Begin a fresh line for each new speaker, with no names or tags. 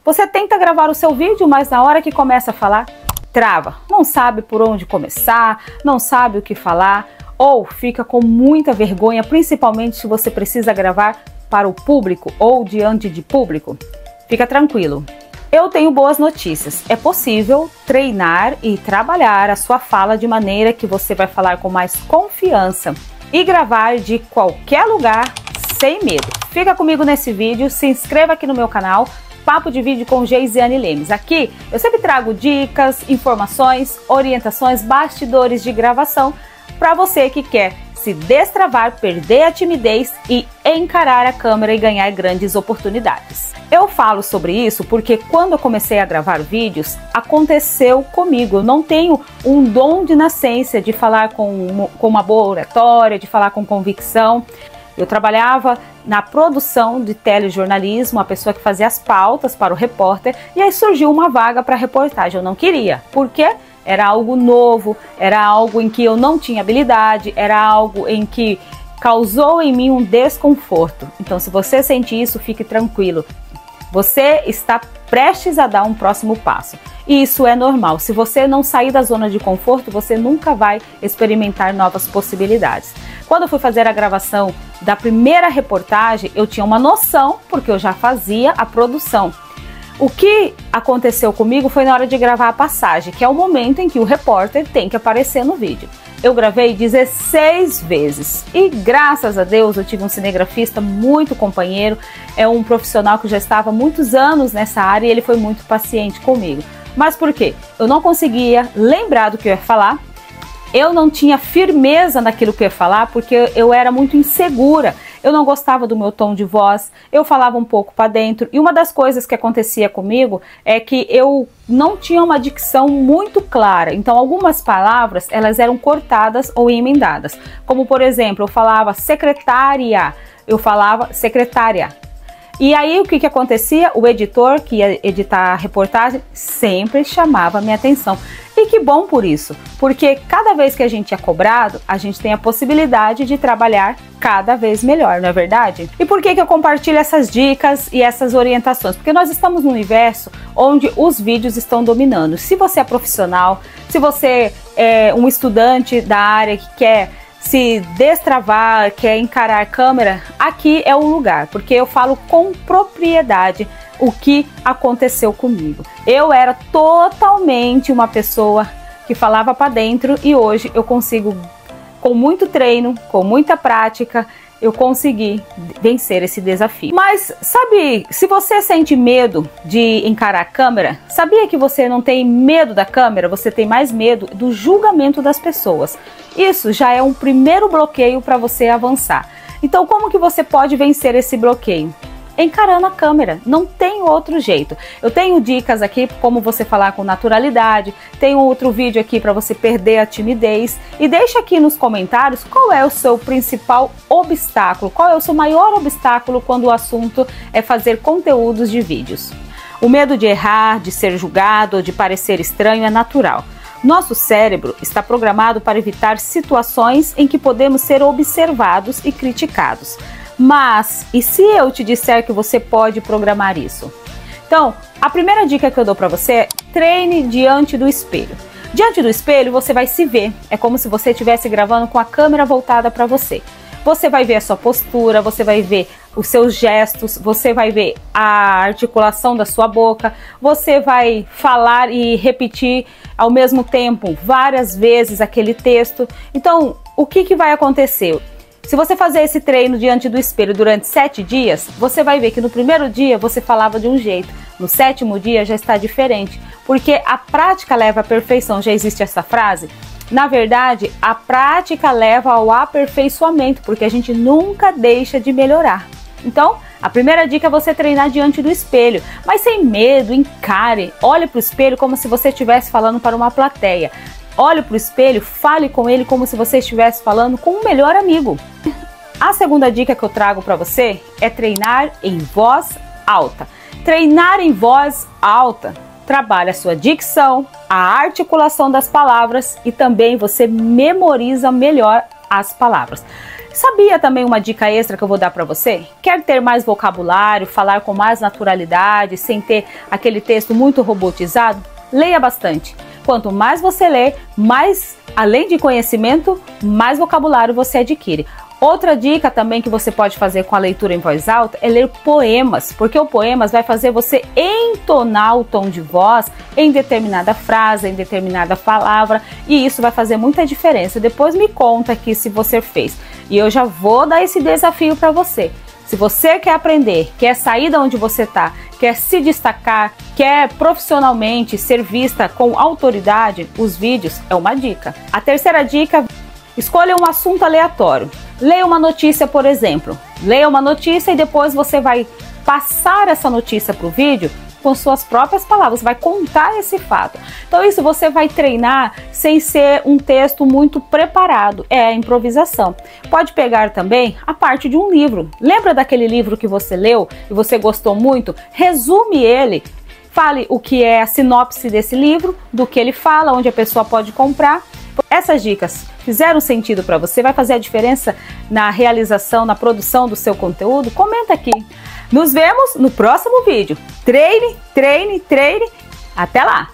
Você tenta gravar o seu vídeo, mas na hora que começa a falar, trava. Não sabe por onde começar, não sabe o que falar, ou fica com muita vergonha, principalmente se você precisa gravar para o público ou diante de público. Fica tranquilo. Eu tenho boas notícias. É possível treinar e trabalhar a sua fala de maneira que você vai falar com mais confiança e gravar de qualquer lugar sem medo. Fica comigo nesse vídeo, se inscreva aqui no meu canal, Papo de Vídeo com Geisiane Lemes. Aqui eu sempre trago dicas, informações, orientações, bastidores de gravação para você que quer se destravar, perder a timidez e encarar a câmera e ganhar grandes oportunidades. Eu falo sobre isso porque quando eu comecei a gravar vídeos, aconteceu comigo. Eu não tenho um dom de nascença de falar com uma boa oratória, de falar com convicção. Eu trabalhava na produção de telejornalismo, a pessoa que fazia as pautas para o repórter, e aí surgiu uma vaga para reportagem. Eu não queria, porque era algo novo, era algo em que eu não tinha habilidade, era algo em que causou em mim um desconforto. Então, se você sente isso, fique tranquilo. Você está prestes a dar um próximo passo. E isso é normal. Se você não sair da zona de conforto, você nunca vai experimentar novas possibilidades. Quando eu fui fazer a gravação da primeira reportagem, eu tinha uma noção, porque eu já fazia a produção. O que aconteceu comigo foi na hora de gravar a passagem, que é o momento em que o repórter tem que aparecer no vídeo. Eu gravei 16 vezes e graças a Deus eu tive um cinegrafista muito companheiro, é um profissional que já estava há muitos anos nessa área e ele foi muito paciente comigo. Mas por quê? Eu não conseguia lembrar do que eu ia falar, eu não tinha firmeza naquilo que eu ia falar porque eu era muito insegura. Eu não gostava do meu tom de voz, eu falava um pouco para dentro. E uma das coisas que acontecia comigo é que eu não tinha uma dicção muito clara. Então, algumas palavras, elas eram cortadas ou emendadas. Como, por exemplo, eu falava secretária, eu falava secretária. E aí, o que acontecia? O editor que ia editar a reportagem sempre chamava a minha atenção. E que bom por isso, porque cada vez que a gente é cobrado, a gente tem a possibilidade de trabalhar cada vez melhor, não é verdade? E por que eu compartilho essas dicas e essas orientações? Porque nós estamos num universo onde os vídeos estão dominando. Se você é profissional, se você é um estudante da área que quer se destravar, quer encarar a câmera, aqui é o lugar, porque eu falo com propriedade o que aconteceu comigo. Eu era totalmente uma pessoa que falava para dentro e hoje eu consigo, com muito treino, com muita prática, eu consegui vencer esse desafio. Mas sabe, se você sente medo de encarar a câmera, sabia que você não tem medo da câmera, você tem mais medo do julgamento das pessoas. Isso já é um primeiro bloqueio para você avançar. Então, como que você pode vencer esse bloqueio? Encarando a câmera, não tem outro jeito. Eu tenho dicas aqui como você falar com naturalidade, tem outro vídeo aqui para você perder a timidez e deixa aqui nos comentários qual é o seu principal obstáculo, qual é o seu maior obstáculo quando o assunto é fazer conteúdos de vídeos. O medo de errar, de ser julgado ou de parecer estranho é natural. Nosso cérebro está programado para evitar situações em que podemos ser observados e criticados. Mas, e se eu te disser que você pode programar isso? Então, a primeira dica que eu dou para você é treine diante do espelho. Diante do espelho, você vai se ver. É como se você estivesse gravando com a câmera voltada para você. Você vai ver a sua postura, você vai ver os seus gestos, você vai ver a articulação da sua boca, você vai falar e repetir ao mesmo tempo várias vezes aquele texto. Então, o que vai acontecer? Se você fazer esse treino diante do espelho durante 7 dias, você vai ver que no primeiro dia você falava de um jeito, no 7º dia já está diferente, porque a prática leva à perfeição. Já existe essa frase? Na verdade, a prática leva ao aperfeiçoamento, porque a gente nunca deixa de melhorar. Então, a primeira dica é você treinar diante do espelho, mas sem medo, encare, olhe para o espelho como se você estivesse falando para uma plateia. Olhe para o espelho, fale com ele como se você estivesse falando com um melhor amigo. A segunda dica que eu trago para você é treinar em voz alta. Treinar em voz alta trabalha a sua dicção, a articulação das palavras e também você memoriza melhor as palavras. Sabia também uma dica extra que eu vou dar para você? Quer ter mais vocabulário, falar com mais naturalidade, sem ter aquele texto muito robotizado? Leia bastante. Quanto mais você lê, mais, além de conhecimento, mais vocabulário você adquire. Outra dica também que você pode fazer com a leitura em voz alta é ler poemas, porque o poemas vai fazer você entonar o tom de voz em determinada frase, em determinada palavra, e isso vai fazer muita diferença. Depois me conta aqui se você fez. E eu já vou dar esse desafio para você. Se você quer aprender, quer sair de onde você está, quer se destacar, quer profissionalmente ser vista com autoridade, os vídeos é uma dica. A terceira dica: escolha um assunto aleatório. Leia uma notícia, por exemplo. Leia uma notícia e depois você vai passar essa notícia para o vídeo com suas próprias palavras, vai contar esse fato. Então isso você vai treinar sem ser um texto muito preparado, é a improvisação. Pode pegar também a parte de um livro. Lembra daquele livro que você leu e você gostou muito? Resume ele. Fale o que é a sinopse desse livro, do que ele fala, onde a pessoa pode comprar. Essas dicas fizeram sentido para você? Vai fazer a diferença na realização, na produção do seu conteúdo? Comenta aqui. Nos vemos no próximo vídeo. Treine, treine, treine. Até lá!